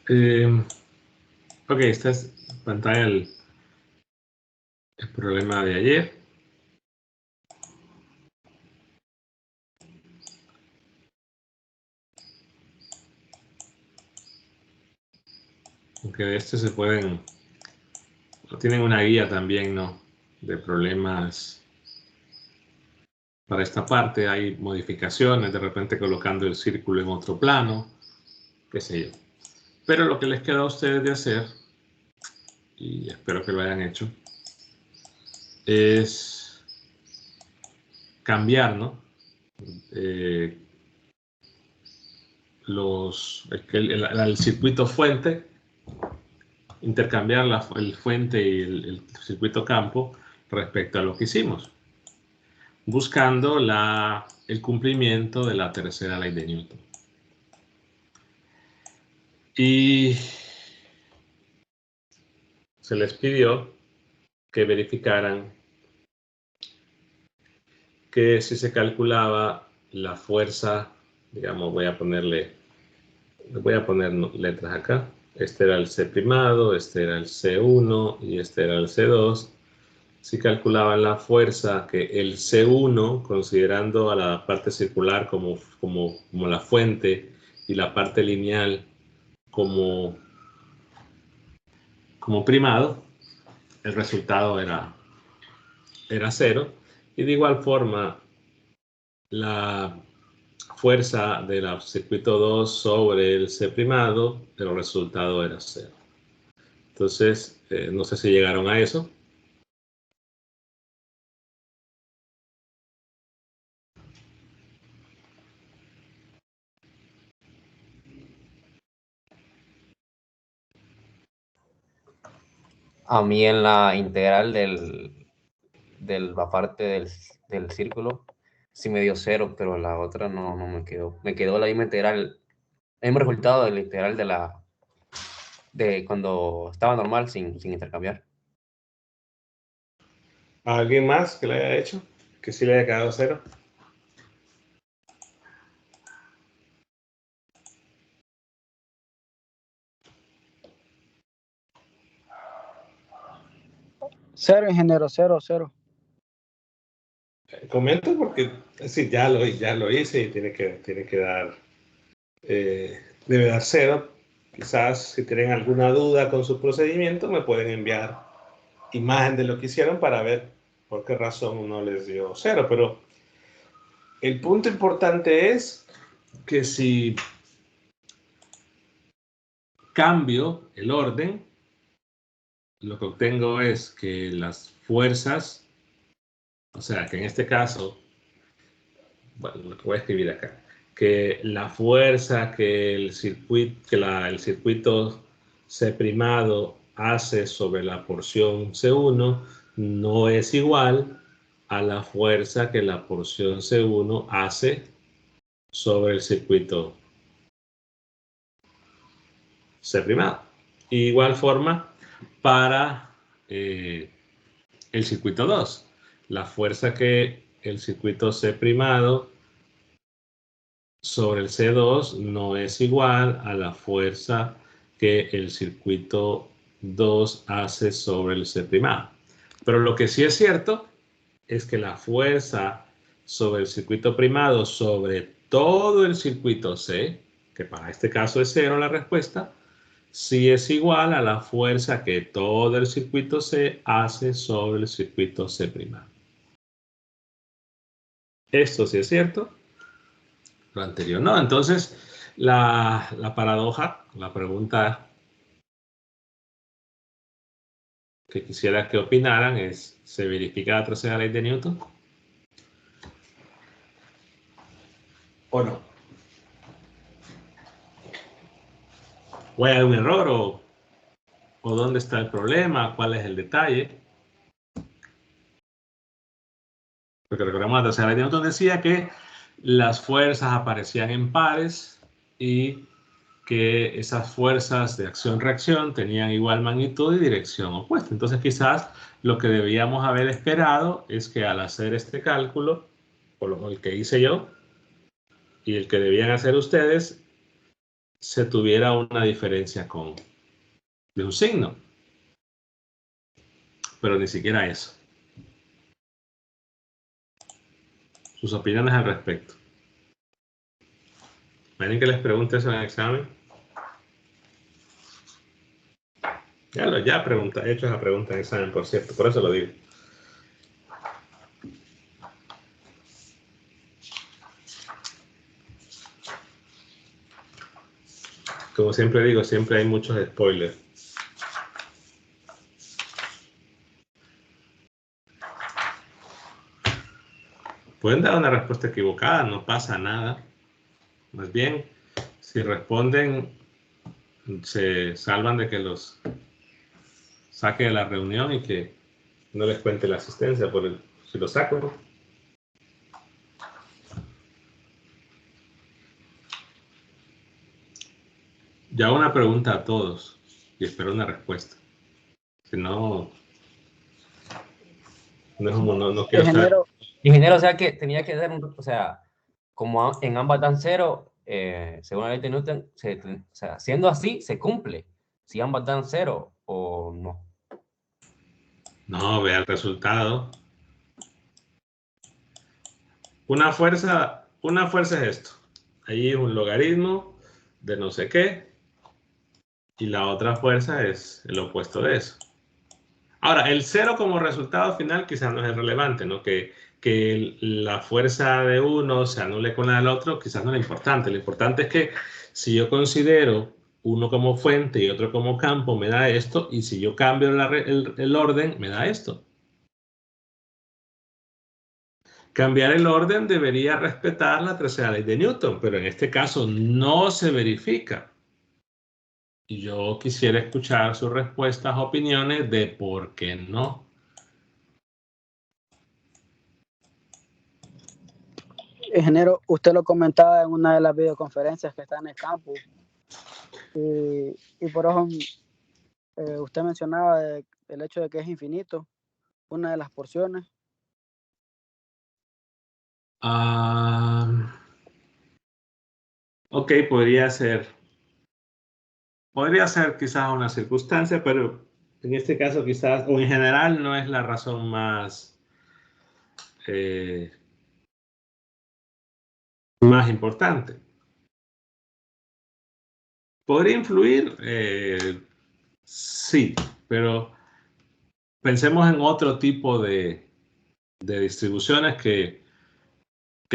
Ok, esta es pantalla el problema de ayer. Aunque de este se pueden, tienen una guía también, ¿no? De problemas. Para esta parte hay modificaciones, de repente colocando el círculo en otro plano, qué sé yo. Pero lo que les queda a ustedes de hacer, y espero que lo hayan hecho, es cambiar, ¿no? El circuito fuente, intercambiar el fuente y el circuito campo respecto a lo que hicimos, buscando el cumplimiento de la tercera ley de Newton. Y se les pidió que verificaran que si se calculaba la fuerza, digamos, voy a poner letras acá. Este era el C primado, este era el C1 y este era el C2. Si calculaban la fuerza que el C1, considerando a la parte circular como la fuente y la parte lineal como primado, el resultado era 0. Y de igual forma, la fuerza del circuito 2 sobre el C primado, el resultado era 0. Entonces, no sé si llegaron a eso. A mí en la integral la parte del círculo sí me dio 0, pero la otra no me quedó. Me quedó la misma integral, el mismo resultado de la integral de cuando estaba normal sin intercambiar. ¿Alguien más que lo haya hecho? Que sí le haya quedado 0. Cero, ingeniero, 0. Comento porque sí, ya lo hice y tiene que dar, debe dar 0. Quizás si tienen alguna duda con su procedimiento me pueden enviar imagen de lo que hicieron para ver por qué razón no les dio 0. Pero el punto importante es que si cambio el orden, lo que obtengo es que las fuerzas, o sea, que en este caso, bueno, lo que voy a escribir acá, que la fuerza que el circuito C' hace sobre la porción C1 no es igual a la fuerza que la porción C1 hace sobre el circuito C'. Igual forma para el circuito 2. La fuerza que el circuito C' sobre el C2 no es igual a la fuerza que el circuito 2 hace sobre el C'. Pero lo que sí es cierto es que la fuerza sobre el circuito primado sobre todo el circuito C, que para este caso es 0 la respuesta, sí es igual a la fuerza que todo el circuito C hace sobre el circuito C'. Esto sí es cierto, lo anterior no. Entonces, la paradoja, la pregunta que quisiera que opinaran es, ¿se verifica la tercera ley de Newton? ¿O no? ¿O hay algún error? ¿O dónde está el problema? ¿Cuál es el detalle? Porque recordemos, la tercera ley de Newton decía que las fuerzas aparecían en pares y que esas fuerzas de acción-reacción tenían igual magnitud y dirección opuesta. Entonces quizás lo que debíamos haber esperado es que al hacer este cálculo, o el que hice yo, y el que debían hacer ustedes, se tuviera una diferencia de un signo. Pero ni siquiera eso. Sus opiniones al respecto. ¿Quieren que les pregunte eso en el examen? Ya he hecho esa pregunta en el examen, por cierto, por eso lo digo. Como siempre digo, siempre hay muchos spoilers. Pueden dar una respuesta equivocada, no pasa nada. Más bien, si responden, se salvan de que los saque de la reunión y que no les cuente la asistencia si lo saco. Ya una pregunta a todos y espero una respuesta. Si no, no quiero saber. Ingeniero, o sea que tenía que dar o sea, como en ambas dan 0, según la ley de Newton, o sea, siendo así, se cumple. Si ambas dan 0 o no. No, vea el resultado. Una fuerza es esto. Ahí es un logaritmo de no sé qué. Y la otra fuerza es el opuesto de eso. Ahora, el 0 como resultado final quizás no es relevante, ¿no? Que la fuerza de uno se anule con la del otro quizás no es importante. Lo importante es que si yo considero uno como fuente y otro como campo, me da esto. Y si yo cambio el orden, me da esto. Cambiar el orden debería respetar la tercera ley de Newton, pero en este caso no se verifica. Y yo quisiera escuchar sus respuestas, opiniones de por qué no. Ingeniero, usted lo comentaba en una de las videoconferencias que está en el campus. Y por eso usted mencionaba el hecho de que es infinito, una de las porciones. Ok, podría ser. Podría ser quizás una circunstancia, pero en este caso quizás, o en general, no es la razón más importante. ¿Podría influir? Sí, pero pensemos en otro tipo de distribuciones que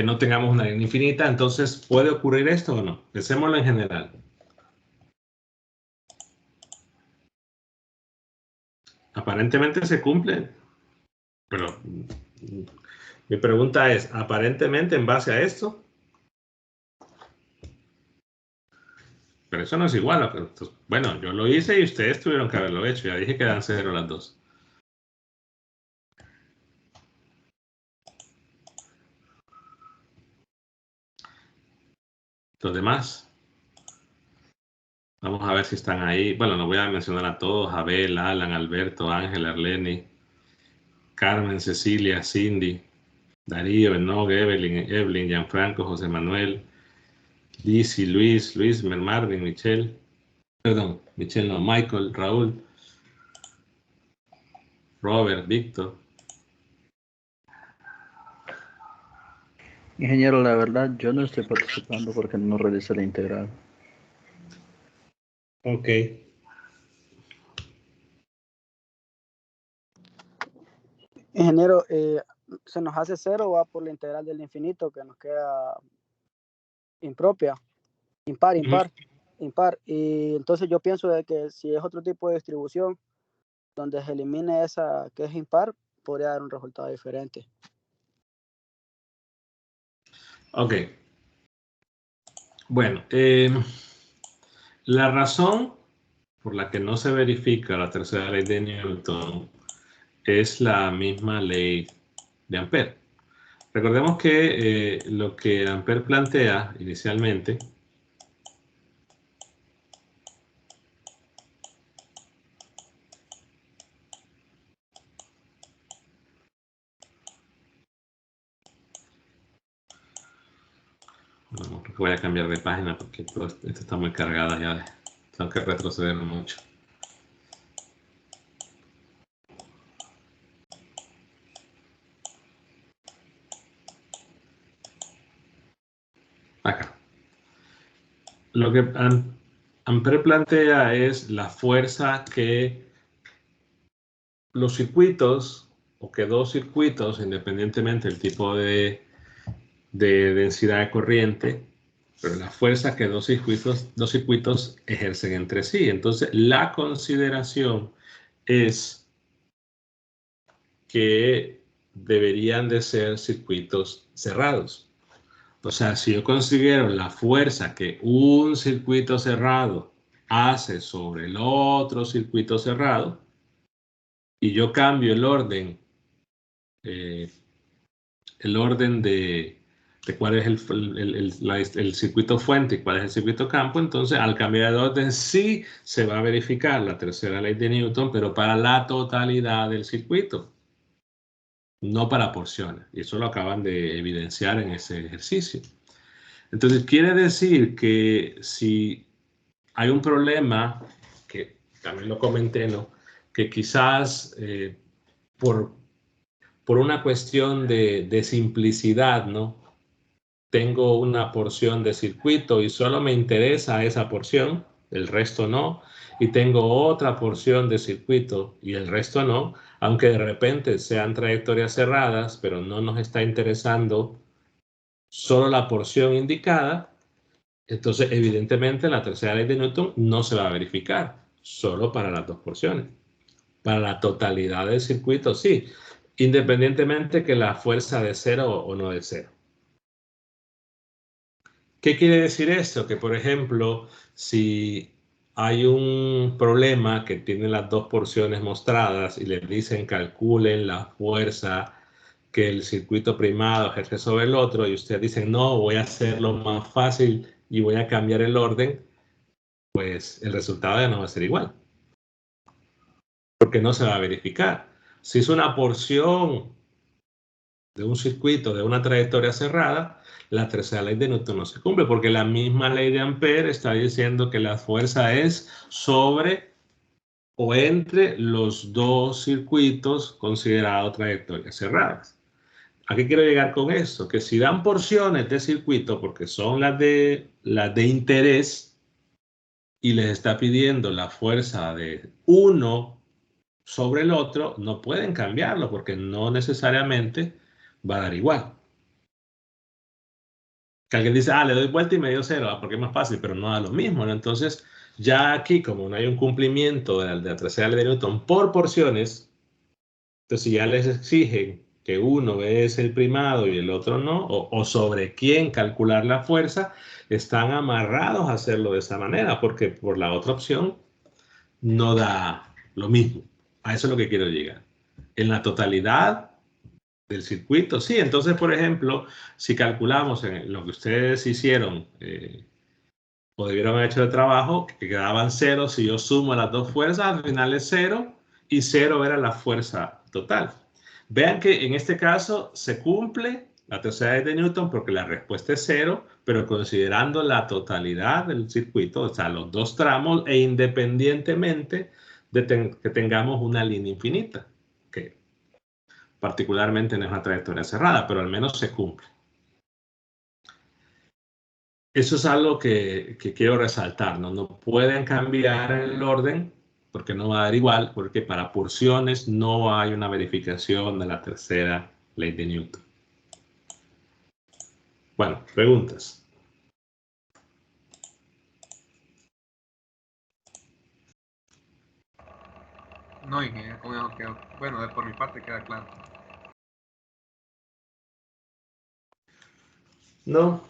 no tengamos una línea infinita. Entonces, ¿puede ocurrir esto o no? Pensémoslo en general. Aparentemente se cumple, pero mi pregunta es, ¿aparentemente en base a esto? Pero eso no es igual. Bueno, yo lo hice y ustedes tuvieron que haberlo hecho. Ya dije que dan 0 las dos. Los demás. Vamos a ver si están ahí. Bueno, no voy a mencionar a todos. Abel, Alan, Alberto, Ángel, Arleni, Carmen, Cecilia, Cindy, Darío, Enoch, Evelyn, Gianfranco, José Manuel, Lizzy, Luis, Marvin, Michelle. Perdón, Michelle no, Michael, Raúl, Robert, Víctor. Ingeniero, la verdad, yo no estoy participando porque no realicé la integral. Ok. Ingeniero, se nos hace 0, va por la integral del infinito que nos queda impropia, impar. Y entonces yo pienso de que si es otro tipo de distribución donde se elimine esa que es impar, podría dar un resultado diferente. Ok. Bueno, la razón por la que no se verifica la tercera ley de Newton es la misma ley de Ampère. Recordemos que lo que Ampère plantea inicialmente vamos a voy a cambiar de página porque esto está muy cargada ya. Tengo que retroceder mucho. Acá. Lo que Ampere plantea es la fuerza que los circuitos, o que dos circuitos, independientemente del tipo de densidad de corriente, pero la fuerza que dos circuitos ejercen entre sí. Entonces, la consideración es que deberían de ser circuitos cerrados. O sea, si yo considero la fuerza que un circuito cerrado hace sobre el otro circuito cerrado, y yo cambio el orden de cuál es el circuito fuente y cuál es el circuito campo, entonces al cambiar de orden sí se va a verificar la tercera ley de Newton, pero para la totalidad del circuito, no para porciones. Y eso lo acaban de evidenciar en ese ejercicio. Entonces quiere decir que si hay un problema, que también lo comenté, ¿no? Que quizás por una cuestión de simplicidad, ¿no? Tengo una porción de circuito y solo me interesa esa porción, el resto no, y tengo otra porción de circuito y el resto no, aunque de repente sean trayectorias cerradas, pero no nos está interesando solo la porción indicada, entonces evidentemente la tercera ley de Newton no se va a verificar, solo para las dos porciones. Para la totalidad del circuito, sí, independientemente que la fuerza de cero o no de cero. ¿Qué quiere decir esto? Que, por ejemplo, si hay un problema que tiene las dos porciones mostradas y les dicen calculen la fuerza que el circuito primado ejerce sobre el otro y ustedes dicen no, voy a hacerlo más fácil y voy a cambiar el orden, pues el resultado ya no va a ser igual. Porque no se va a verificar. Si es una porción de un circuito de una trayectoria cerrada, la tercera ley de Newton no se cumple, porque la misma ley de Ampere está diciendo que la fuerza es sobre o entre los dos circuitos considerados trayectorias cerradas. ¿A qué quiero llegar con esto? Que si dan porciones de circuito, porque son las de interés, y les está pidiendo la fuerza de uno sobre el otro, no pueden cambiarlo, porque no necesariamente va a dar igual. Que alguien dice, le doy vuelta y me dio cero, porque es más fácil, pero no da lo mismo, ¿no? Entonces, ya aquí, como no hay un cumplimiento de la tercera ley de Newton por porciones, entonces si ya les exigen que uno es el primado y el otro no, o sobre quién calcular la fuerza, están amarrados a hacerlo de esa manera, porque por la otra opción no da lo mismo. A eso es lo que quiero llegar. En la totalidad del circuito, sí. Entonces, por ejemplo, si calculamos en lo que ustedes hicieron o debieron haber hecho de trabajo, que quedaban cero, si yo sumo las dos fuerzas, al final es cero, y cero era la fuerza total. Vean que en este caso se cumple la tercera ley de Newton porque la respuesta es cero, pero considerando la totalidad del circuito, o sea, los dos tramos, e independientemente de que tengamos una línea infinita, que particularmente no es una trayectoria cerrada, pero al menos se cumple. Eso es algo que quiero resaltar, ¿no? No pueden cambiar el orden porque no va a dar igual, porque para porciones no hay una verificación de la tercera ley de Newton. Bueno, preguntas. No, ingeniero, bueno, por mi parte queda claro. No.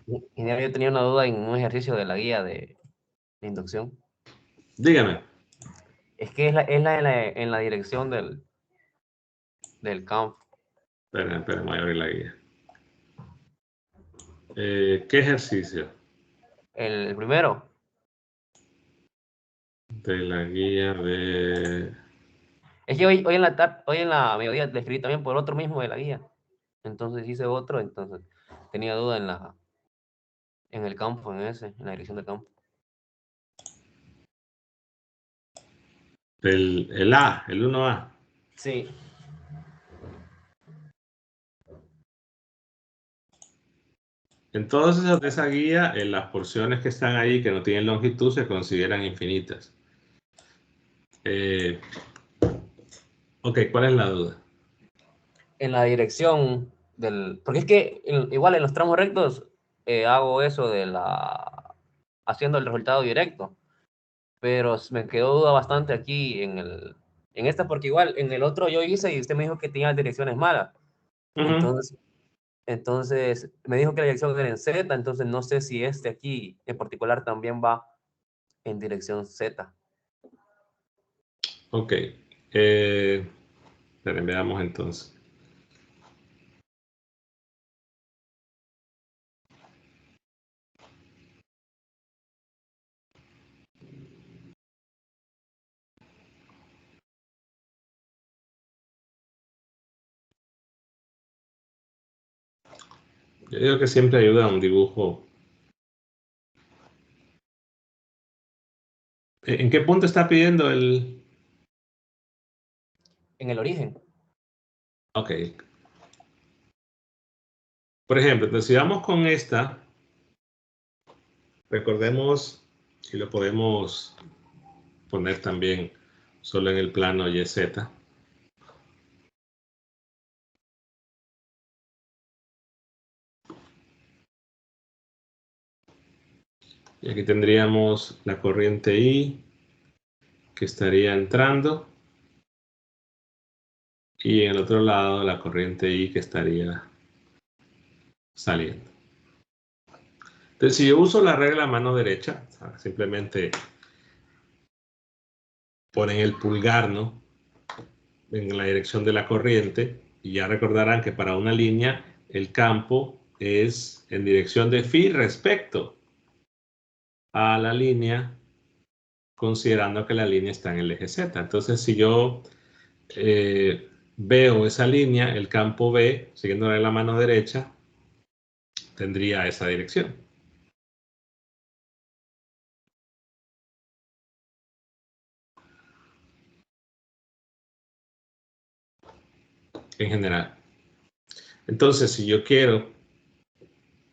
Ingeniero, yo tenía una duda en un ejercicio de la guía de inducción. Dígame. Es que es en la dirección del campo. Esperen, voy a abrir la guía. ¿Qué ejercicio? El primero. De la guía de... Es que hoy en la mediodía le escribí también por otro mismo de la guía. Entonces hice otro, entonces tenía duda en el campo, en la dirección del campo. El A, el 1A. Sí. Entonces, de esa guía, las porciones que están ahí que no tienen longitud se consideran infinitas. Ok, ¿cuál es la duda? En la dirección porque es que igual en los tramos rectos hago eso haciendo el resultado directo, pero me quedó duda bastante aquí en esta, porque igual en el otro yo hice y usted me dijo que tenía direcciones malas. Entonces me dijo que la dirección era en Z, entonces no sé si este aquí en particular también va en dirección Z. Ok. Veamos entonces. Yo digo que siempre ayuda a un dibujo. ¿En qué punto está pidiendo el...? En el origen. Ok. Por ejemplo, entonces si vamos con esta, recordemos, y lo podemos poner también solo en el plano YZ. Y aquí tendríamos la corriente I que estaría entrando y en el otro lado la corriente I que estaría saliendo. Entonces, si yo uso la regla mano derecha, o sea, simplemente ponen el pulgar, ¿no?, en la dirección de la corriente, y ya recordarán que para una línea el campo es en dirección de phi respecto a la línea, considerando que la línea está en el eje Z. Entonces, si yo veo esa línea, el campo B, siguiendo la mano derecha, tendría esa dirección. En general. Entonces, si yo quiero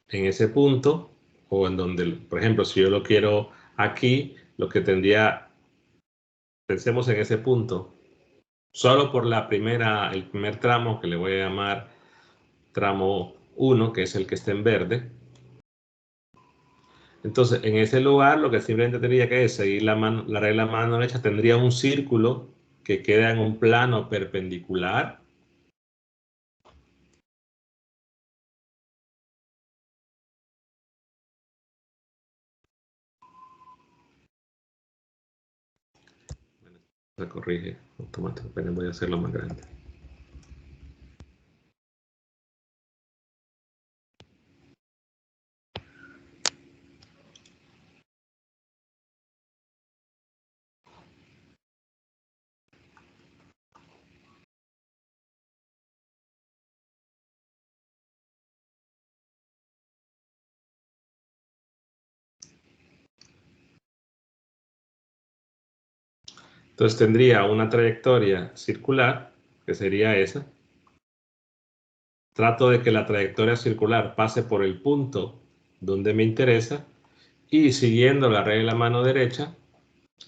en ese punto, o en donde, por ejemplo, si yo lo quiero aquí, lo que tendría, pensemos en ese punto, solo por el primer tramo, que le voy a llamar tramo 1, que es el que está en verde. Entonces, en ese lugar, lo que simplemente tendría que es seguir la regla mano derecha, tendría un círculo que queda en un plano perpendicular. Se corrige automáticamente, voy a hacerlo más grande. Entonces tendría una trayectoria circular, que sería esa. Trato de que la trayectoria circular pase por el punto donde me interesa y siguiendo la regla mano derecha,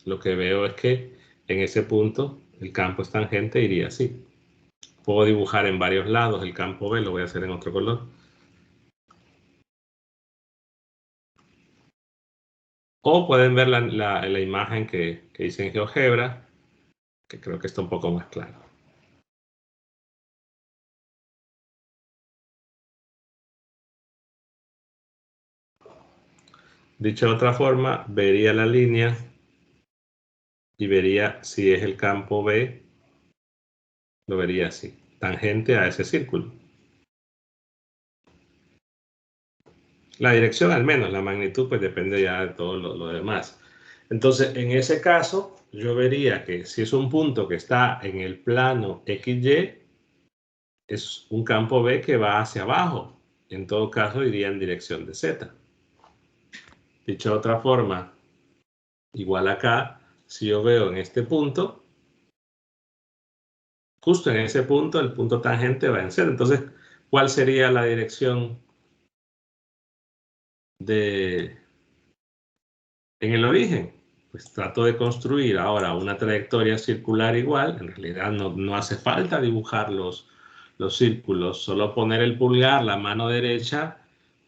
lo que veo es que en ese punto el campo es tangente, iría así. Puedo dibujar en varios lados el campo B, lo voy a hacer en otro color. O pueden ver la imagen que hice en GeoGebra, que creo que está un poco más claro. Dicho de otra forma, vería la línea y vería si es el campo B, lo vería así, tangente a ese círculo. La dirección al menos, la magnitud pues depende ya de todo lo demás. Entonces, en ese caso, yo vería que si es un punto que está en el plano XY, es un campo B que va hacia abajo. en todo caso iría en dirección de Z. Dicho de otra forma, igual acá, si yo veo en este punto, justo en ese punto, el punto tangente va en Z. Entonces, ¿cuál sería la dirección en el origen? Pues trato de construir ahora una trayectoria circular igual. En realidad no hace falta dibujar los círculos, solo poner el pulgar, la mano derecha,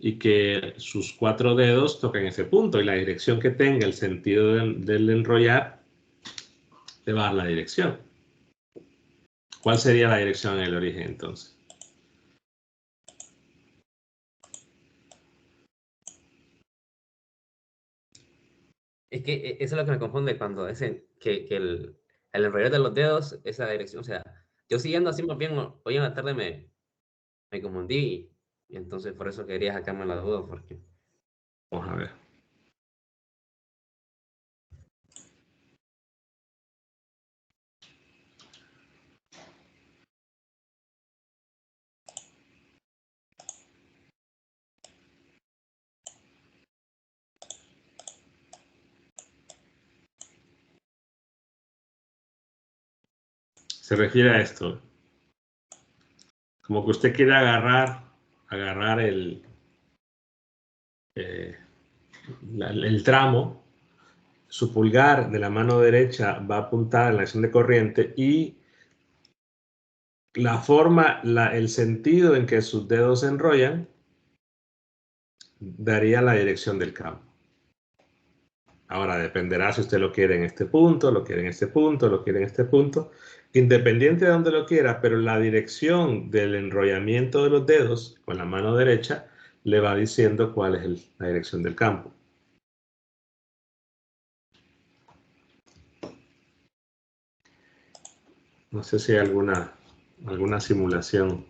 y que sus 4 dedos toquen ese punto, y la dirección que tenga el sentido del enrollar le va a dar la dirección. ¿Cuál sería la dirección en el origen entonces? Es que eso es lo que me confunde cuando dicen que el enrollar de los dedos es la dirección. O sea, yo siguiendo así más bien, hoy en la tarde me confundí. Y entonces por eso quería sacarme la duda, porque... Vamos a ver. Se refiere a esto. Como que usted quiere agarrar el tramo, su pulgar de la mano derecha va a apuntar en la dirección de corriente, y la forma, el sentido en que sus dedos se enrollan daría la dirección del campo. Ahora dependerá si usted lo quiere en este punto, lo quiere en este punto, lo quiere en este punto. Independiente de donde lo quiera, pero la dirección del enrollamiento de los dedos con la mano derecha le va diciendo cuál es la dirección del campo. No sé si hay alguna simulación.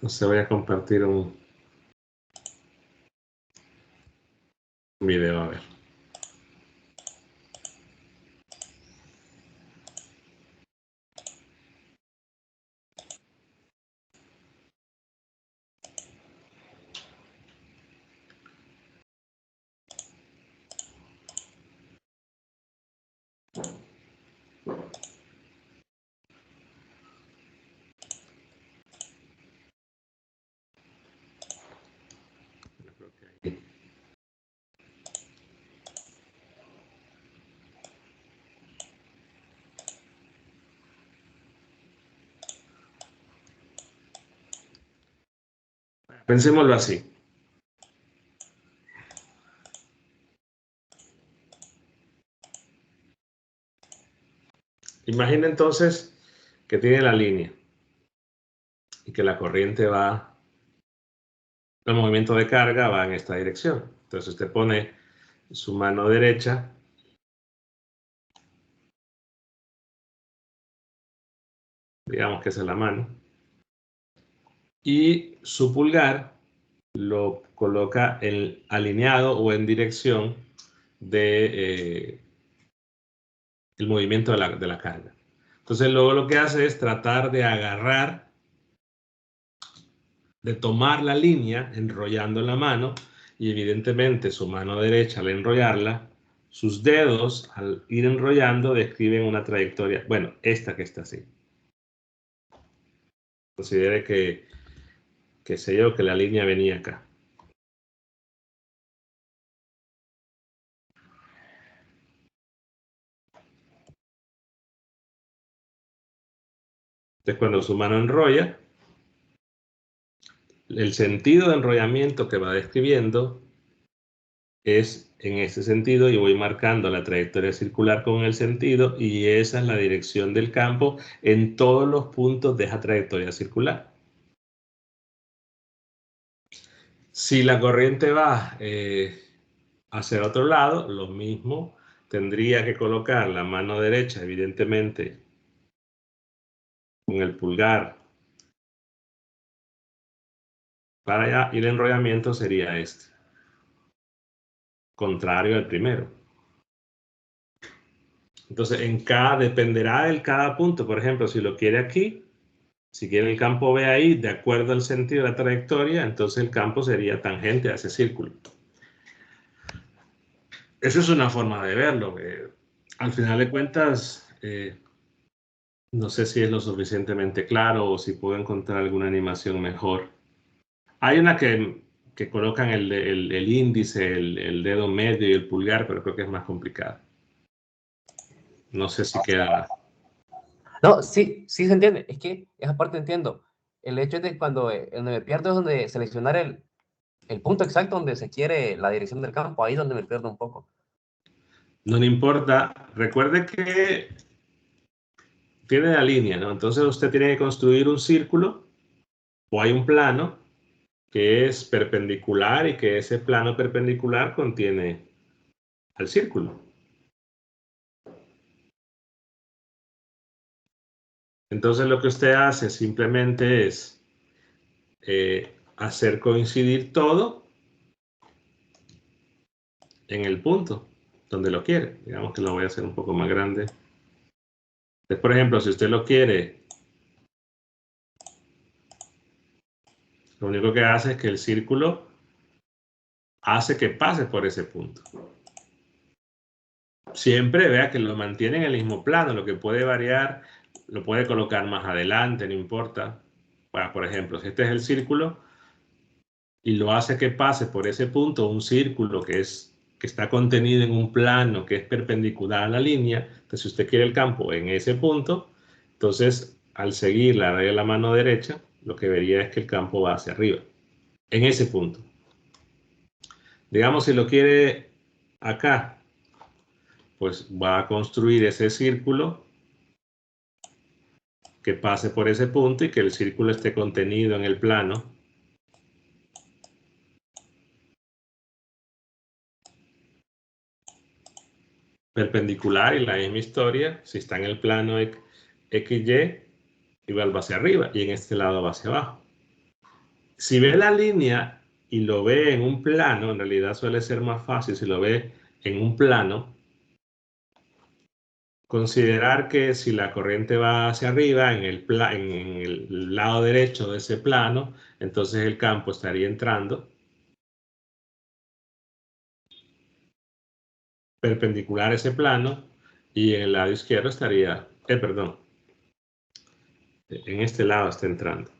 No sé, voy a compartir un video, a ver. Pensémoslo así. Imagina entonces que tiene la línea y que la corriente va, el movimiento de carga va en esta dirección. Entonces usted pone su mano derecha digamos que esa es la mano, y su pulgar lo coloca alineado o en dirección de el movimiento de la carga. Entonces luego lo que hace es tratar de agarrar, de tomar la línea enrollando la mano, y evidentemente su mano derecha al enrollarla, sus dedos al ir enrollando describen una trayectoria, bueno, esta que está así. Considere que sé yo, que la línea venía acá. Entonces cuando su mano enrolla, el sentido de enrollamiento que va describiendo es en ese sentido, y voy marcando la trayectoria circular con el sentido, y esa es la dirección del campo en todos los puntos de esa trayectoria circular. Si la corriente va hacia el otro lado, lo mismo, tendría que colocar la mano derecha, evidentemente, con el pulgar para allá, y el enrollamiento sería este, contrario al primero. Entonces, dependerá de cada punto. Por ejemplo, si lo quiere aquí, si quiere el campo B ahí, de acuerdo al sentido de la trayectoria, entonces el campo sería tangente a ese círculo. Esa es una forma de verlo. Al final de cuentas, no sé si es lo suficientemente claro o si puedo encontrar alguna animación mejor. Hay una que colocan el índice, el dedo medio y el pulgar, pero creo que es más complicada. No sé si queda... No, sí, sí se entiende. Es que esa parte entiendo. El hecho es de cuando donde me pierdo es donde seleccionar el punto exacto donde se quiere la dirección del campo. Ahí es donde me pierdo un poco. No le importa. Recuerde que tiene la línea, ¿no? Entonces usted tiene que construir un círculo o hay un plano que es perpendicular y que ese plano perpendicular contiene al círculo. Entonces lo que usted hace simplemente es hacer coincidir todo en el punto donde lo quiere. Digamos que lo voy a hacer un poco más grande. Entonces, por ejemplo, si usted lo quiere, lo único que hace es que el círculo hace que pase por ese punto. Siempre vea que lo mantiene en el mismo plano, lo que puede variar, lo puede colocar más adelante, no importa. Bueno, por ejemplo, si este es el círculo y lo hace que pase por ese punto, un círculo que está contenido en un plano que es perpendicular a la línea, entonces si usted quiere el campo en ese punto, entonces al seguir la regla de la mano derecha, lo que vería es que el campo va hacia arriba, en ese punto. Digamos, si lo quiere acá, pues va a construir ese círculo que pase por ese punto y que el círculo esté contenido en el plano perpendicular, y la misma historia, si está en el plano XY, igual va hacia arriba y en este lado va hacia abajo. Si ve la línea y lo ve en un plano, en realidad suele ser más fácil si lo ve en un plano, considerar que si la corriente va hacia arriba en el lado derecho de ese plano, entonces el campo estaría entrando perpendicular a ese plano y en el lado izquierdo estaría, perdón, en este lado está entrando.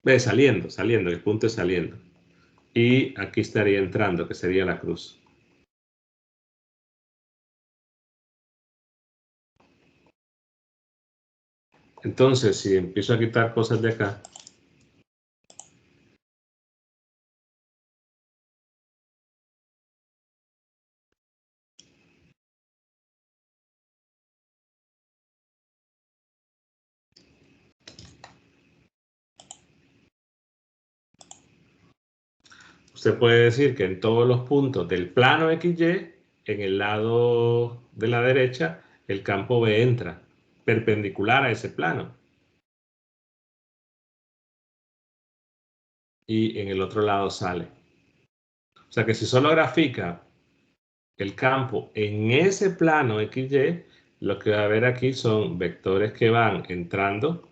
Ve, saliendo, el punto es saliendo. Y aquí estaría entrando, que sería la cruz. Entonces, si empiezo a quitar cosas de acá, usted puede decir que en todos los puntos del plano XY, en el lado de la derecha, el campo B entra perpendicular a ese plano. Y en el otro lado sale. O sea que si solo grafica el campo en ese plano XY, lo que va a ver aquí son vectores que van entrando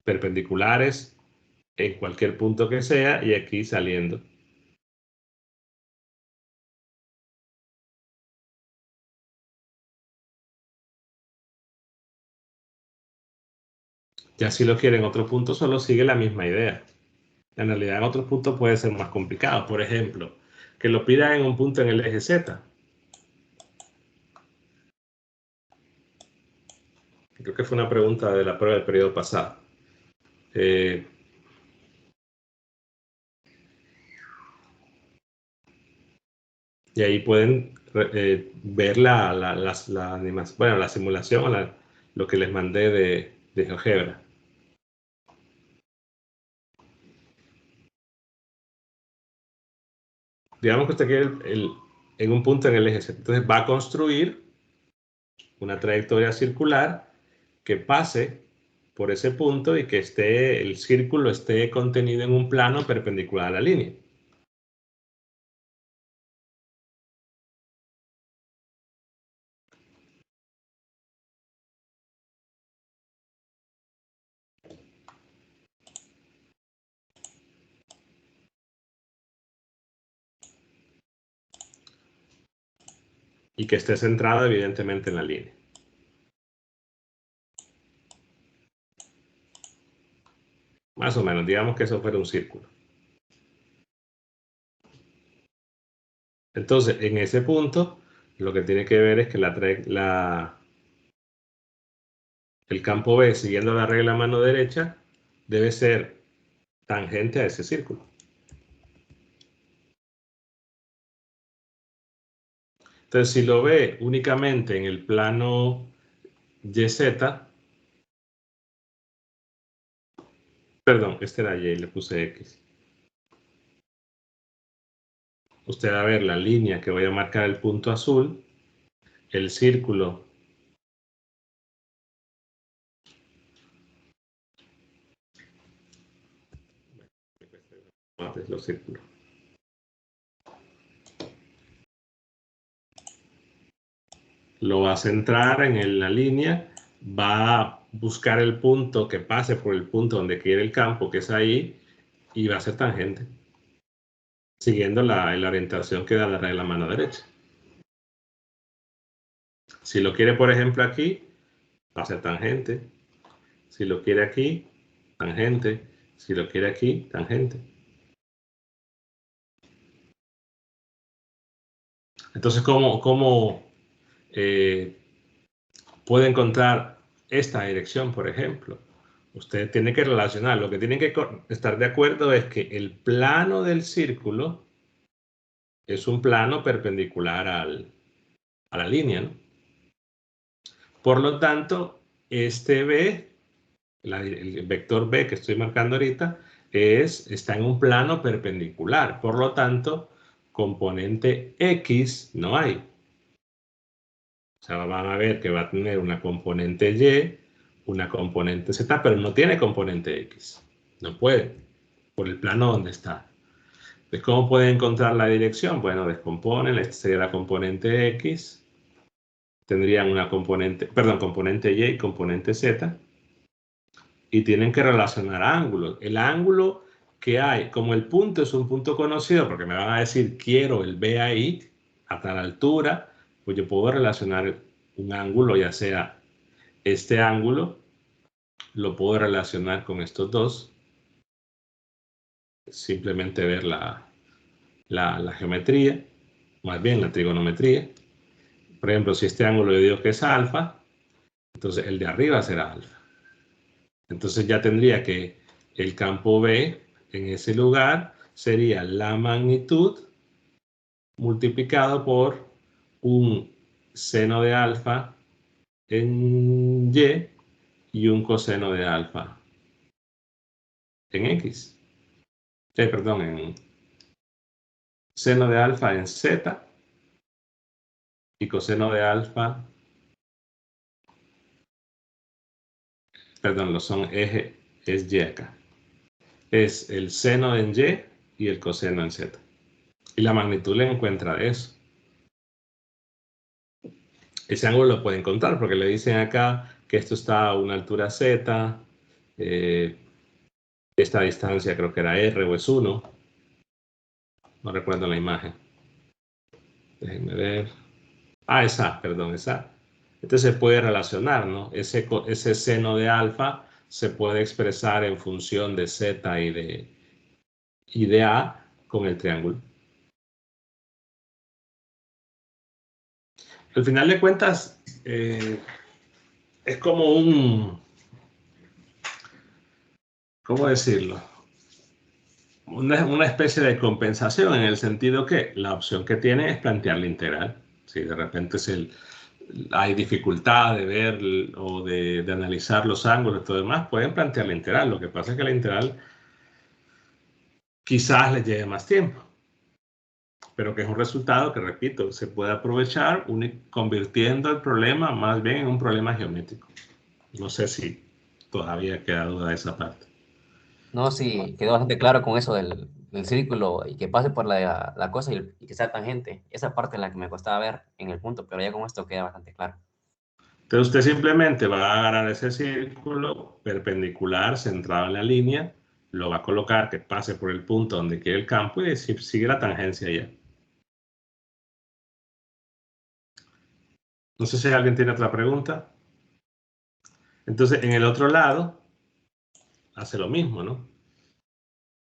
perpendiculares en cualquier punto que sea y aquí saliendo. Ya si lo quiere en otro punto, solo sigue la misma idea. En realidad en otros puntos puede ser más complicado. Por ejemplo, que lo pidan en un punto en el eje Z. Creo que fue una pregunta de la prueba del periodo pasado. Y ahí pueden ver la simulación o lo que les mandé de GeoGebra. digamos que usted quiere en un punto en el eje Z. Entonces va a construir una trayectoria circular que pase por ese punto y que el círculo esté contenido en un plano perpendicular a la línea. Y que esté centrado evidentemente en la línea. Más o menos, digamos que eso fuera un círculo. Entonces, en ese punto, lo que tiene que ver es que el campo B, siguiendo la regla mano derecha, debe ser tangente a ese círculo. Entonces, si lo ve únicamente en el plano YZ, perdón, este era Y, le puse X. Usted va a ver la línea que voy a marcar el punto azul, el círculo los círculos. Lo va a centrar en la línea, va a buscar el punto que pase por el punto donde quiere el campo, que es ahí, y va a ser tangente, siguiendo la orientación que da la regla mano derecha. Si lo quiere, por ejemplo, aquí, va a ser tangente. Si lo quiere aquí, tangente. Si lo quiere aquí, tangente. Entonces, ¿cómo puede encontrar esta dirección, por ejemplo? Usted tiene que relacionar. Lo que tiene que estar de acuerdo es que el plano del círculo es un plano perpendicular a la línea, ¿no? Por lo tanto, este B, el vector B que estoy marcando ahorita, está en un plano perpendicular. Por lo tanto, componente X no hay. O sea, van a ver que va a tener una componente Y, una componente Z, pero no tiene componente X. No puede, por el plano donde está. Entonces, ¿cómo puede encontrar la dirección? Bueno, descomponen, esta sería la componente X. Tendrían una componente Y y componente Z. Y tienen que relacionar ángulos. El ángulo que hay, como el punto es un punto conocido, porque me van a decir quiero el B ahí, a tal altura, pues yo puedo relacionar un ángulo, ya sea este ángulo, lo puedo relacionar con estos dos. Simplemente ver la geometría, más bien la trigonometría. Por ejemplo, si este ángulo yo digo que es alfa, entonces el de arriba será alfa. Entonces ya tendría que el campo B en ese lugar sería la magnitud multiplicado por un seno de alfa en Y un coseno de alfa en X. Perdón, en seno de alfa en Z y coseno de alfa, perdón, son eje, es Y acá. Es el seno en Y y el coseno en Z. Y la magnitud le encuentra de eso. Ese ángulo lo puede encontrar porque le dicen acá que esto está a una altura Z, esta distancia creo que era R o es 1. No recuerdo la imagen. Déjenme ver. Esa, perdón, esa. Entonces se puede relacionar, ¿no? Ese seno de alfa se puede expresar en función de Z y de A con el triángulo. Al final de cuentas, es como ¿cómo decirlo? Una especie de compensación en el sentido que la opción que tiene es plantear la integral. Si de repente hay dificultad de ver o de analizar los ángulos y todo demás, pueden plantear la integral. Lo que pasa es que la integral quizás les lleve más tiempo. pero que es un resultado que, repito, se puede aprovechar convirtiendo el problema más bien en un problema geométrico. No sé si todavía queda duda de esa parte. No, sí, quedó bastante claro con eso del círculo y que pase por la cosa y que sea tangente. Esa parte es la que me costaba ver en el punto, pero ya con esto queda bastante claro. Entonces usted simplemente va a agarrar ese círculo perpendicular centrado en la línea, lo va a colocar que pase por el punto donde quiere el campo y sigue la tangencia allá. No sé si alguien tiene otra pregunta. Entonces en el otro lado hace lo mismo, ¿no?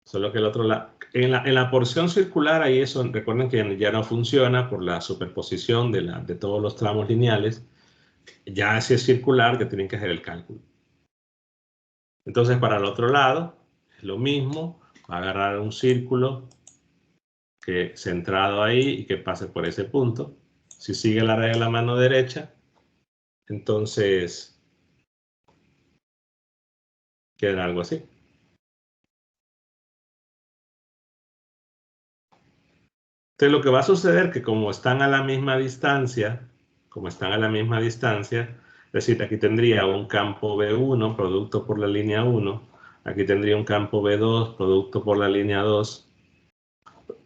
Solo que el otro lado, en la porción circular, ahí eso, recuerden que ya no funciona por la superposición de todos los tramos lineales. Ya si es circular, que tienen que hacer el cálculo. Entonces, para el otro lado, es lo mismo. Va a agarrar un círculo que centrado ahí y que pase por ese punto. Si sigue la regla de la mano derecha, entonces queda algo así. Entonces lo que va a suceder es que como están a la misma distancia, es decir, aquí tendría un campo B1 producto por la línea 1, aquí tendría un campo B2 producto por la línea 2,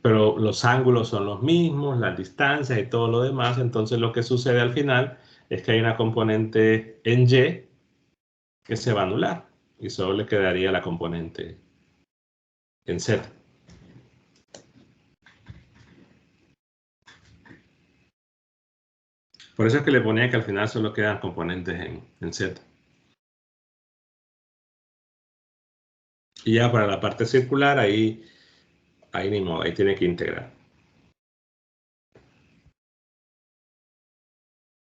pero los ángulos son los mismos, las distancias y todo lo demás, entonces lo que sucede al final es que hay una componente en Y que se va a anular y solo le quedaría la componente en Z. Por eso es que le ponía que al final solo quedan componentes en Z. Y ya para la parte circular, ahí ni modo, ahí tiene que integrar.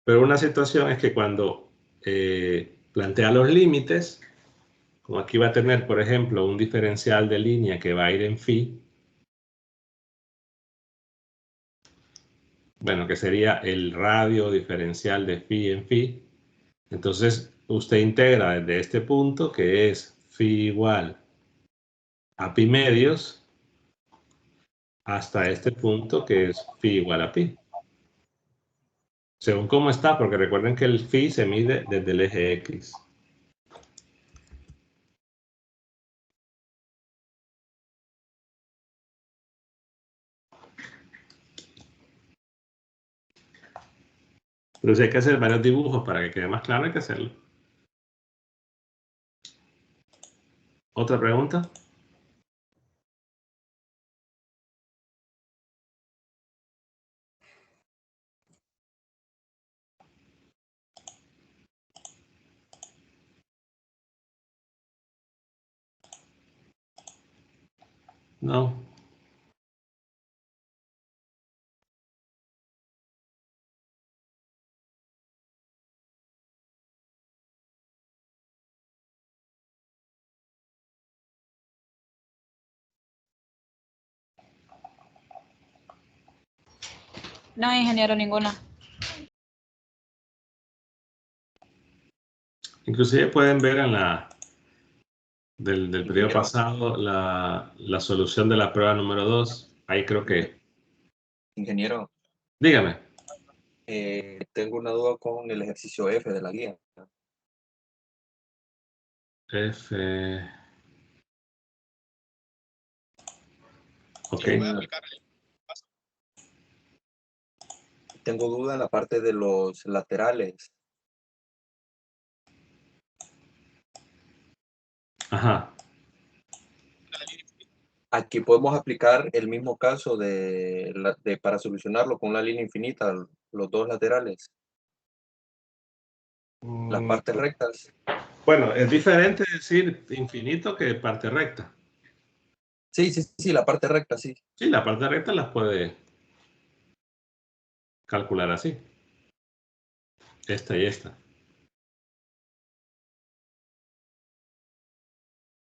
Pero una situación es que cuando plantea los límites, como aquí va a tener, por ejemplo, un diferencial de línea que va a ir en phi, bueno, que sería el radio diferencial de phi en phi. Entonces, usted integra desde este punto, que es phi igual a pi medios, hasta este punto, que es phi igual a pi. Según cómo está, porque recuerden que el phi se mide desde el eje X. Pero si hay que hacer varios dibujos para que quede más claro, hay que hacerlo. ¿Otra pregunta? No. No, ingeniero, ninguna. Inclusive pueden ver en del periodo Ingeniero. pasado la solución de la prueba número 2. Ahí creo que... Ingeniero, Dígame. tengo una duda con el ejercicio F de la guía. F... Ok. Tengo duda en la parte de los laterales. Ajá. Aquí podemos aplicar el mismo caso para solucionarlo con una línea infinita, los dos laterales, las partes rectas. Bueno, es diferente decir infinito que parte recta. Sí, la parte recta, sí. Sí, la parte recta las puede calcular así. Esta y esta.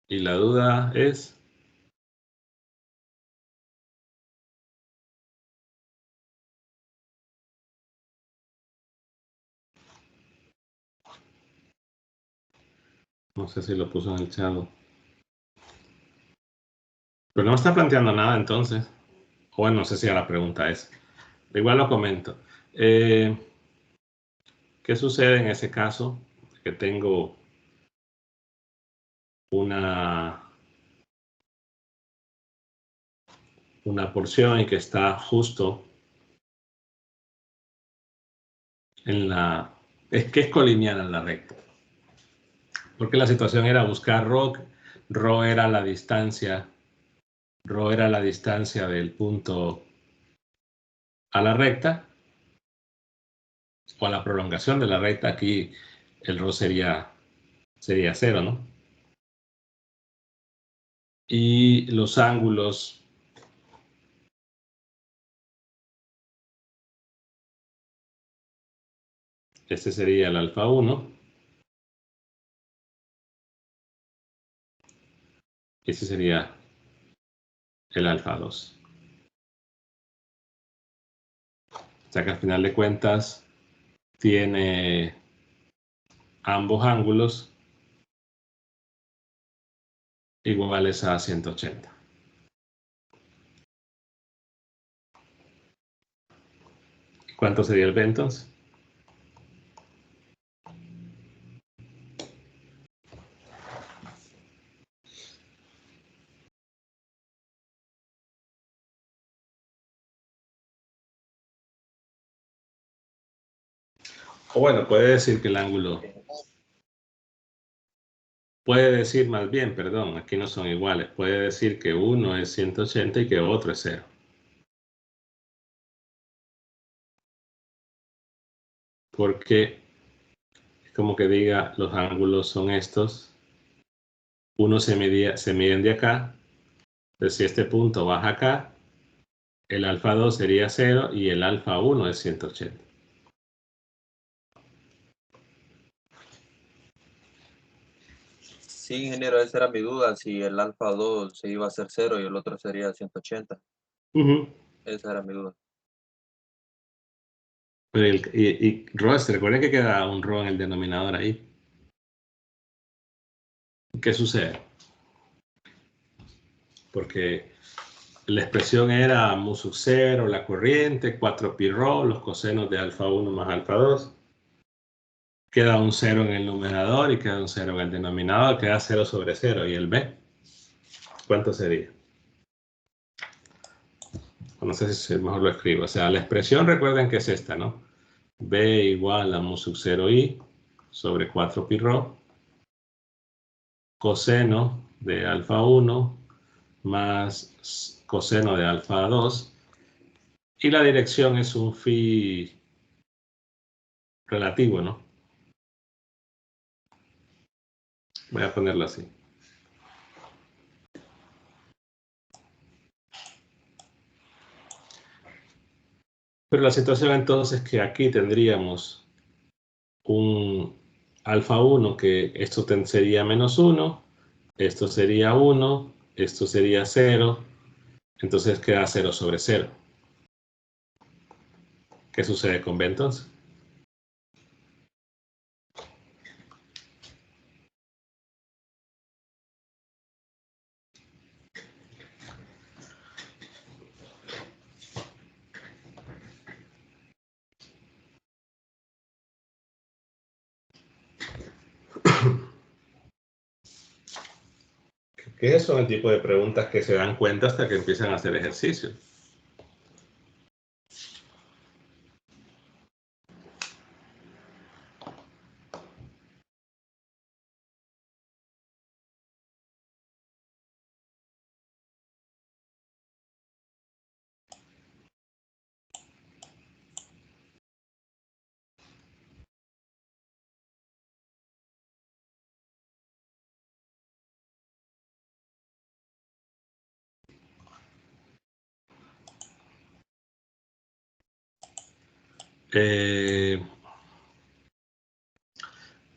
Y la duda es... No sé si lo puso en el chat. Pero no está planteando nada entonces. Bueno, no sé si a la pregunta es. Igual lo comento. ¿Qué sucede en ese caso? Que tengo una porción y que está justo en la... Es que es colineal en la recta. Porque la situación era buscar ρ era la distancia, del punto a la recta, o a la prolongación de la recta. Aquí el ρ sería 0, ¿no? Y los ángulos este sería el alfa 1. Este sería el alfa 2. O sea que al final de cuentas tiene ambos ángulos iguales a 180. ¿Cuánto sería el B entonces? O bueno, puede decir que el ángulo... Puede decir más bien, perdón, aquí no son iguales. Puede decir que uno es 180 y que otro es 0. Porque es como que diga, los ángulos son estos. Uno se miden de acá. Entonces, si este punto baja acá, el alfa 2 sería 0 y el alfa 1 es 180. Sí, ingeniero, esa era mi duda, si el alfa 2 se iba a hacer 0 y el otro sería 180. Esa era mi duda. Pero y Ross, recuerden que queda un ρ en el denominador ahí. ¿Qué sucede? Porque la expresión era mu sub 0, la corriente, 4pi ρ, los cosenos de alfa 1 más alfa 2. Queda un 0 en el numerador y queda un 0 en el denominador, queda 0 sobre 0. ¿Y el b? ¿Cuánto sería? No sé si mejor lo escribo. O sea, la expresión recuerden que es esta, ¿no? B igual a mu sub 0i sobre 4pi ρ, coseno de alfa 1 más coseno de alfa 2, y la dirección es un phi relativo, ¿no? Voy a ponerlo así. Pero la situación entonces es que aquí tendríamos un alfa 1 que esto sería menos 1, esto sería 1, esto sería 0, entonces queda 0 sobre 0. ¿Qué sucede con B entonces? ¿Qué son el tipo de preguntas que se dan cuenta hasta que empiezan a hacer ejercicio?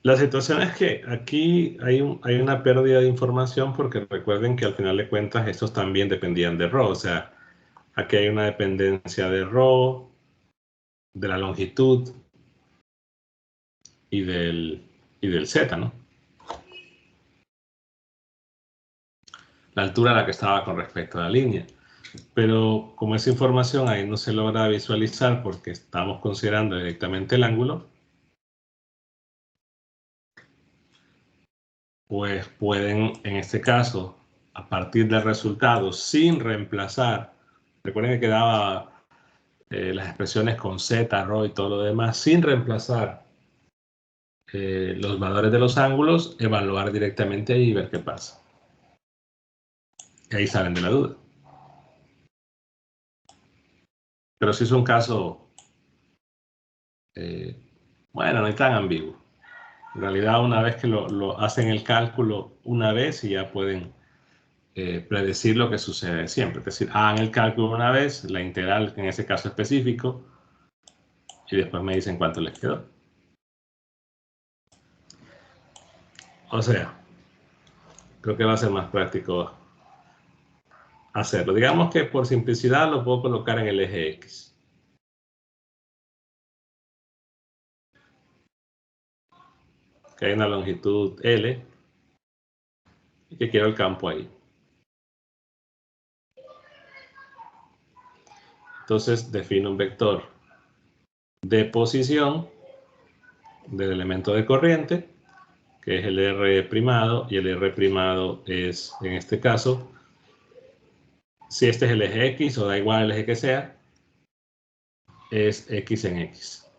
La situación es que aquí hay una pérdida de información porque recuerden que al final de cuentas estos también dependían de ρ. O sea, aquí hay una dependencia de ρ, de la longitud y del z, ¿no? La altura a la que estaba con respecto a la línea. Pero como esa información ahí no se logra visualizar porque estamos considerando directamente el ángulo, pues pueden, en este caso, a partir del resultado, sin reemplazar, recuerden que quedaba las expresiones con z, ρ y todo lo demás, sin reemplazar los valores de los ángulos, evaluar directamente ahí y ver qué pasa. Y ahí salen de la duda. Pero si es un caso, bueno, no es tan ambiguo. En realidad, una vez que lo hacen el cálculo una vez y ya pueden predecir lo que sucede siempre. Es decir, hagan el cálculo una vez, la integral en ese caso específico, y después me dicen cuánto les quedó. O sea, creo que va a ser más práctico hacerlo. Digamos que por simplicidad lo puedo colocar en el eje X. Que hay una longitud L y que quiero el campo ahí. Entonces defino un vector de posición del elemento de corriente, que es el R primado, y el R primado es, en este caso, si este es el eje X o da igual el eje que sea, es X en X.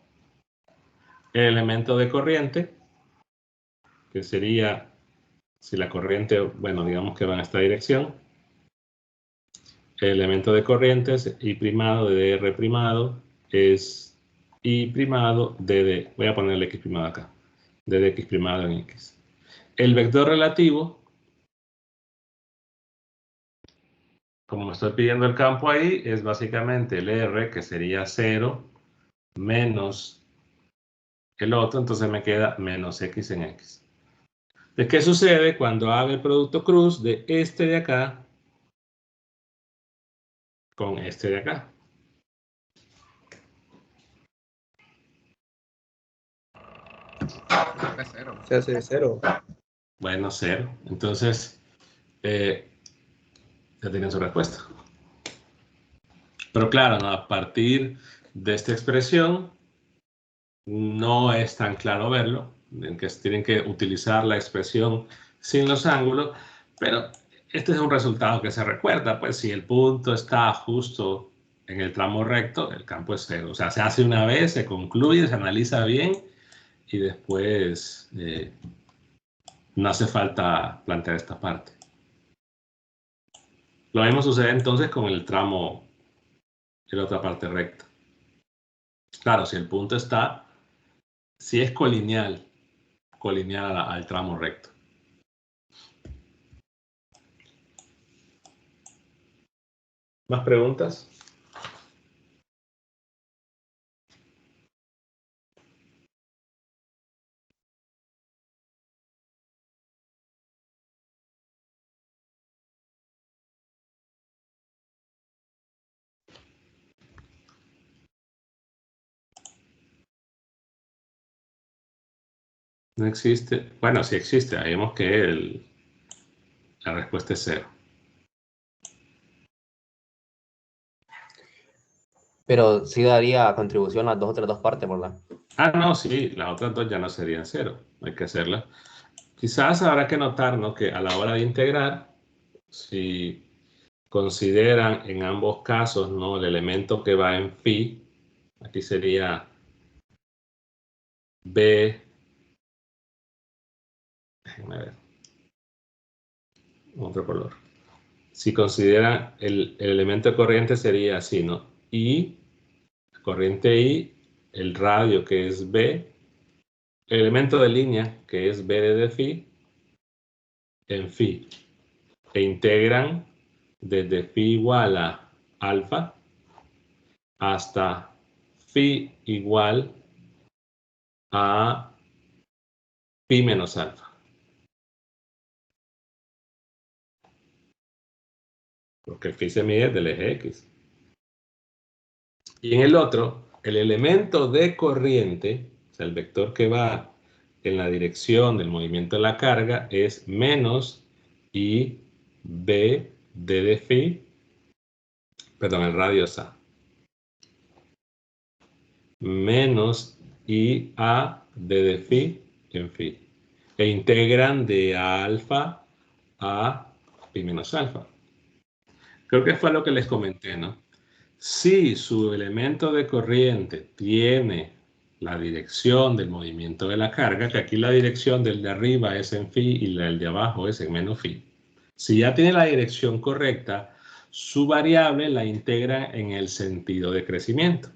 El elemento de corriente, que sería, si la corriente, bueno, digamos que va en esta dirección, el elemento de corriente es I primado de DR primado, es I primado de, voy a ponerle X primado acá, de X primado en X. El vector relativo, como me estoy pidiendo el campo ahí, es básicamente el R, que sería 0, menos el otro, entonces me queda menos X en X. ¿De qué sucede cuando hago el producto cruz de este de acá con este de acá? Es cero. Se hace 0. Bueno, 0. Entonces, ya tienen su respuesta. Pero claro, ¿no? A partir de esta expresión, no es tan claro verlo, en que tienen que utilizar la expresión sin los ángulos, pero este es un resultado que se recuerda, pues si el punto está justo en el tramo recto, el campo es 0. O sea, se hace una vez, se concluye, se analiza bien y después no hace falta plantear esta parte. Lo mismo sucede entonces con el tramo de la otra parte recta. Claro, si el punto está, si es colineal al tramo recto. ¿Más preguntas? No existe. Bueno, sí existe. Vemos que la respuesta es 0. Pero sí daría contribución las otras dos partes, ¿verdad? Ah, no, sí, las otras dos ya no serían 0. Hay que hacerlas. Quizás habrá que notar, ¿no?, que a la hora de integrar, si consideran en ambos casos, ¿no?, el elemento que va en phi, aquí sería B, déjenme ver, otro color. Si consideran el elemento de corriente sería así, ¿no? I, corriente I, el radio que es B, el elemento de línea que es B de phi, en phi, e integran desde phi igual a alfa hasta phi igual a pi menos alfa. Porque el phi se mide del eje X. Y en el otro, el elemento de corriente, o sea, el vector que va en la dirección del movimiento de la carga, es menos I B d de phi perdón, el radio es A, menos IA de phi en phi, e integran de alfa a pi menos alfa. Creo que fue lo que les comenté, ¿no? Si su elemento de corriente tiene la dirección del movimiento de la carga, que aquí la dirección del de arriba es en phi y el de abajo es en menos phi. Si ya tiene la dirección correcta, su variable la integra en el sentido de crecimiento.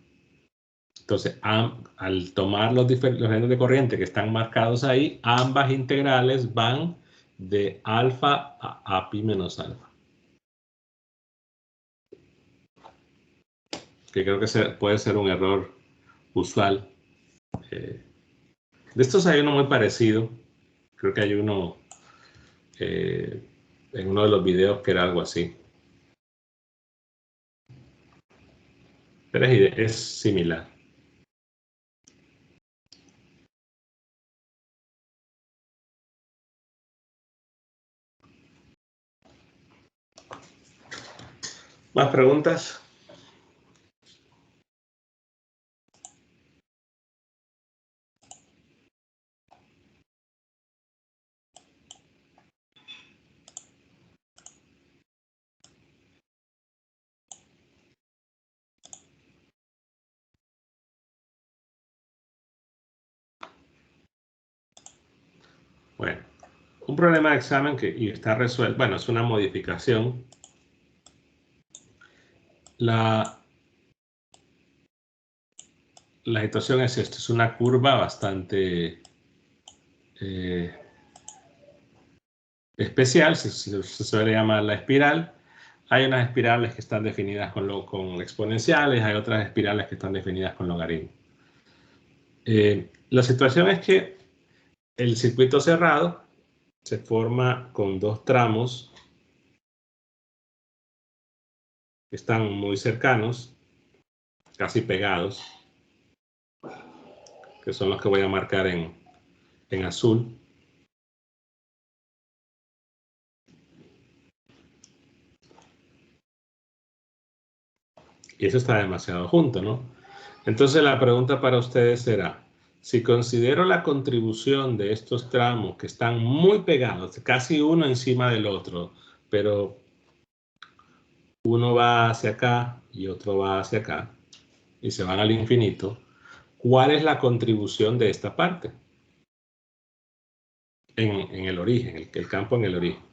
Entonces, al tomar los elementos de corriente que están marcados ahí, ambas integrales van de alfa a pi menos alfa. Que creo que puede ser un error usual. De estos hay uno muy parecido. Creo que hay uno en uno de los videos que era algo así. Pero es similar. ¿Más preguntas? Bueno, un problema de examen y está resuelto. Bueno, es una modificación. La situación es esto, es una curva bastante especial, se suele llamar la espiral. Hay unas espirales que están definidas con exponenciales, hay otras espirales que están definidas con logaritmos. La situación es que el circuito cerrado se forma con dos tramos que están muy cercanos, casi pegados, que son los que voy a marcar en azul. Y eso está demasiado junto, ¿no? Entonces la pregunta para ustedes será, si considero la contribución de estos tramos que están muy pegados, casi uno encima del otro, pero uno va hacia acá y otro va hacia acá, y se van al infinito, ¿cuál es la contribución de esta parte? En el origen, el campo en el origen.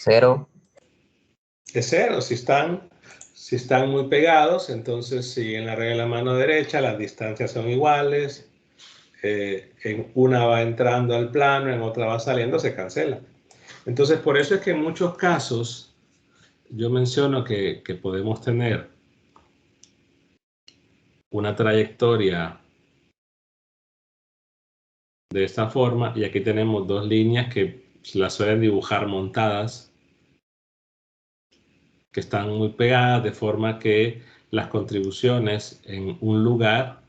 Cero. Es cero. Si están muy pegados, entonces siguen la regla de la mano derecha, las distancias son iguales, en una va entrando al plano, en otra va saliendo, se cancela. Entonces, por eso es que en muchos casos yo menciono que podemos tener una trayectoria de esta forma, y aquí tenemos dos líneas que las suelen dibujar montadas, que están muy pegadas, de forma que las contribuciones en un lugar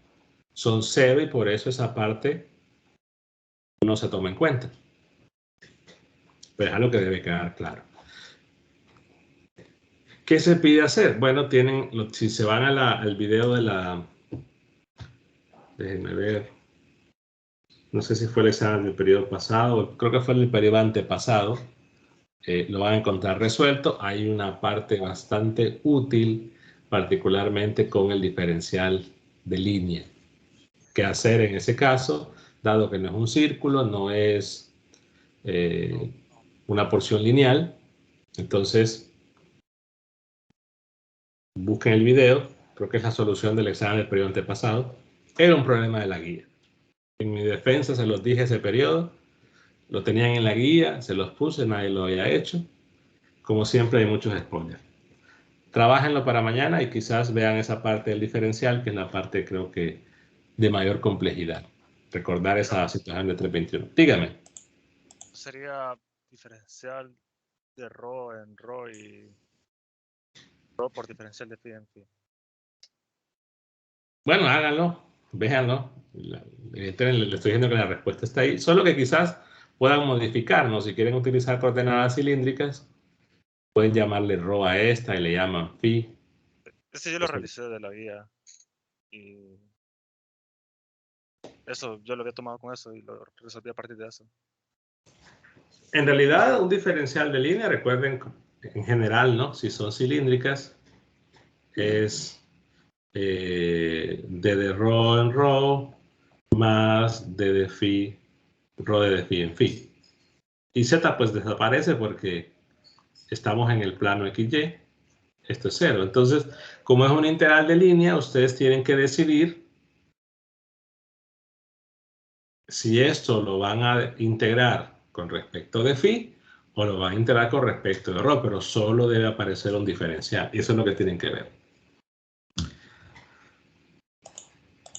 son cero, y por eso esa parte no se toma en cuenta. Pero es algo que debe quedar claro. ¿Qué se pide hacer? Bueno, si se van al video de déjenme ver, no sé si fue el examen del periodo pasado, creo que fue el periodo antepasado, lo van a encontrar resuelto. Hay una parte bastante útil, particularmente con el diferencial de línea. ¿Qué hacer en ese caso? Dado que no es un círculo, no es una porción lineal, entonces busquen el video, creo que es la solución del examen del periodo antepasado. Era un problema de la guía. En mi defensa se los dije ese periodo, lo tenían en la guía, se los puse, nadie lo había hecho. Como siempre hay muchos spoilers. Trabájenlo para mañana y quizás vean esa parte del diferencial, que es la parte creo que de mayor complejidad. Recordar esa situación de 321. Dígame. Sería diferencial de Rho en Rho y Rho por diferencial de phi en phi. Bueno, háganlo. Véanlo. Evidentemente le estoy diciendo que la respuesta está ahí. Solo que quizás puedan modificarnos. Si quieren utilizar coordenadas cilíndricas, pueden llamarle ρ a esta y le llaman phi. Ese yo lo realicé de la guía. Y eso, yo lo había tomado con eso y lo resolví a partir de eso. En realidad, un diferencial de línea, recuerden, en general, ¿no? Si son cilíndricas, es d de ρ en ρ más d de phi, ρ de phi en phi. Y z pues desaparece porque estamos en el plano XY. Esto es 0. Entonces, como es un integral de línea, ustedes tienen que decidir si esto lo van a integrar con respecto de phi o lo van a integrar con respecto de ρ, pero solo debe aparecer un diferencial. Y eso es lo que tienen que ver.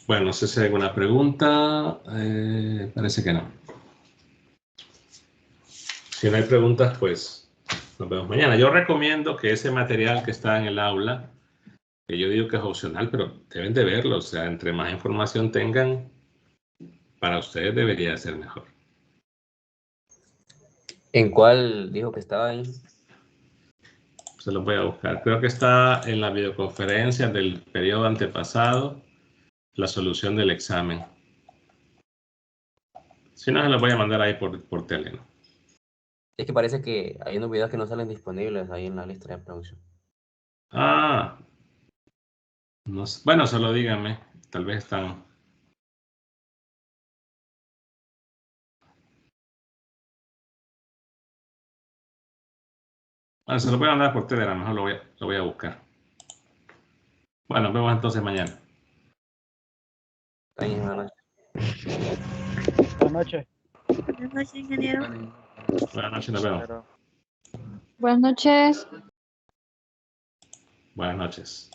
Bueno, no sé si hay alguna pregunta. Parece que no. Si no hay preguntas, pues nos vemos mañana. Yo recomiendo que ese material que está en el aula, que yo digo que es opcional, pero deben de verlo. O sea, entre más información tengan, para ustedes debería ser mejor. ¿En cuál dijo que estaba ahí? Se lo voy a buscar. Creo que está en la videoconferencia del periodo antepasado, la solución del examen. Si no, se lo voy a mandar ahí por tele, ¿no? Es que parece que hay unos videos que no salen disponibles ahí en la lista de producción. Ah. No sé. Bueno, solo díganme. Tal vez están... Bueno, se lo voy a mandar por Telegram, mejor lo voy a buscar. Bueno, nos vemos entonces mañana. Ahí en la noche. Buenas noches. Buenas noches, ingeniero. Buenas noches, nos vemos. Pero Buenas noches. Buenas noches.